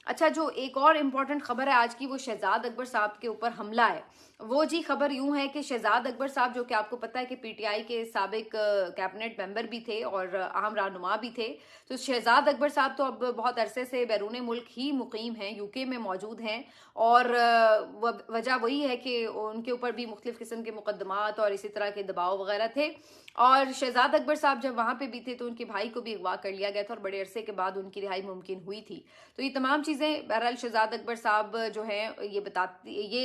अच्छा, जो एक और इम्पोर्टेंट खबर है आज की, वो शहजाद अकबर साहब के ऊपर हमला है। वो जी खबर यूं है कि शहजाद अकबर साहब, जो कि आपको पता है कि पीटीआई के साबिक कैबिनेट मेंबर भी थे और अहम रहनुमा भी थे। तो शहजाद अकबर साहब तो अब बहुत अरसे से बैरून मुल्क ही मुकीम हैं, यूके में मौजूद हैं। और वजह वही है कि उनके ऊपर भी मुख्तलिफ किस्म के मुकदमात और इसी तरह के दबाव वगैरह थे। और शहजाद अकबर साहब जब वहां पे भी थे तो उनके भाई को भी अगवा कर लिया गया था और बड़े अरसे के बाद उनकी रिहाई मुमकिन हुई थी। तो ये तमाम चीज़ें बहरहाल शहजाद अकबर साहब जो हैं ये बताती ये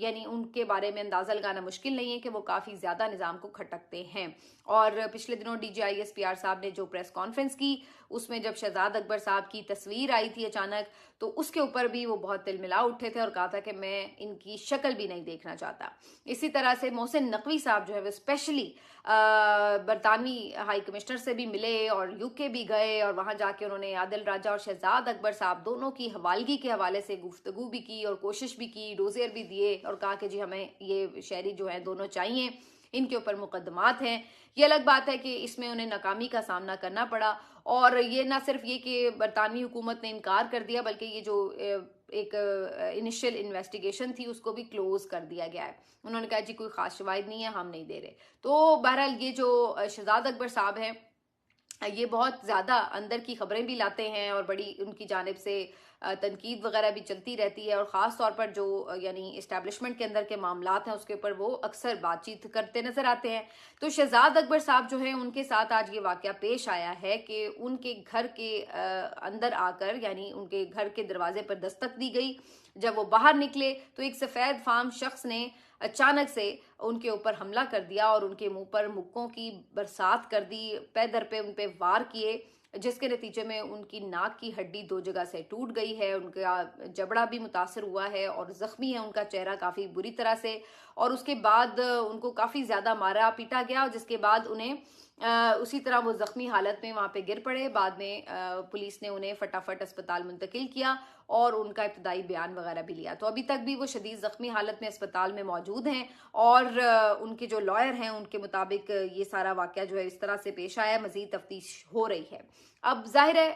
यानी उनके बारे में अंदाज़ा लगाना मुश्किल नहीं है कि वो काफ़ी ज़्यादा निज़ाम को खटकते हैं। और पिछले दिनों डीजीआईएसपीआर साहब ने जो प्रेस कॉन्फ्रेंस की, उसमें जब शहजाद अकबर साहब की तस्वीर आई थी अचानक, तो उसके ऊपर भी वो बहुत तिलमिला उठे थे और कहा था कि मैं इनकी शक्ल भी नहीं देखना चाहता। इसी तरह से मोहसिन नकवी साहब जो है वो स्पेशली बरतानवी हाई कमिश्नर से भी मिले और यूके भी गए और वहां जाके उन्होंने आदिल राजा और शहजाद अकबर साहब दोनों की हवालगी के हवाले से गुफ्तगू भी की और कोशिश भी की, डोजियर भी दिए और कहा कि जी हमें ये शहरी जो है दोनों चाहिए, इनके ऊपर मुकदमात हैं। ये अलग बात है कि इसमें उन्हें नाकामी का सामना करना पड़ा। और ये ना सिर्फ ये कि बरतानवी हुकूमत ने इनकार कर दिया, बल्कि ये जो एक इनिशियल इन्वेस्टिगेशन थी उसको भी क्लोज कर दिया गया है। उन्होंने कहा जी कोई खास शवाहिद नहीं है, हम नहीं दे रहे। तो बहरहाल ये जो शहजाद अकबर साहब हैं, ये बहुत ज़्यादा अंदर की खबरें भी लाते हैं और बड़ी उनकी जानिब से तनकीद वगैरह भी चलती रहती है। और ख़ास तौर पर जो यानी इस्टेब्लिशमेंट के अंदर के मामलात हैं उसके ऊपर वो अक्सर बातचीत करते नजर आते हैं। तो शहजाद अकबर साहब जो हैं उनके साथ आज ये वाक़या पेश आया है कि उनके घर के अंदर आकर, यानी उनके घर के दरवाजे पर दस्तक दी गई। जब वो बाहर निकले तो एक सफ़ेद फार्म शख्स ने अचानक से उनके ऊपर हमला कर दिया और उनके मुंह पर मुक्कों की बरसात कर दी, पे दर पे उन पे वार किए, जिसके नतीजे में उनकी नाक की हड्डी दो जगह से टूट गई है, उनका जबड़ा भी मुतासर हुआ है और जख्मी है उनका चेहरा काफ़ी बुरी तरह से। और उसके बाद उनको काफ़ी ज़्यादा मारा पीटा गया, जिसके बाद उन्हें उसी तरह वो जख्मी हालत में वहाँ पे गिर पड़े। बाद में पुलिस ने उन्हें फटाफट अस्पताल मुंतकिल किया और उनका इब्तदाई बयान वगैरह भी लिया। तो अभी तक भी वो शदीद जख्मी हालत में अस्पताल में मौजूद हैं। और उनके जो लॉयर हैं उनके मुताबिक ये सारा वाकया जो है इस तरह से पेश आया, मजीद तफ्तीश हो रही है। अब जाहिर है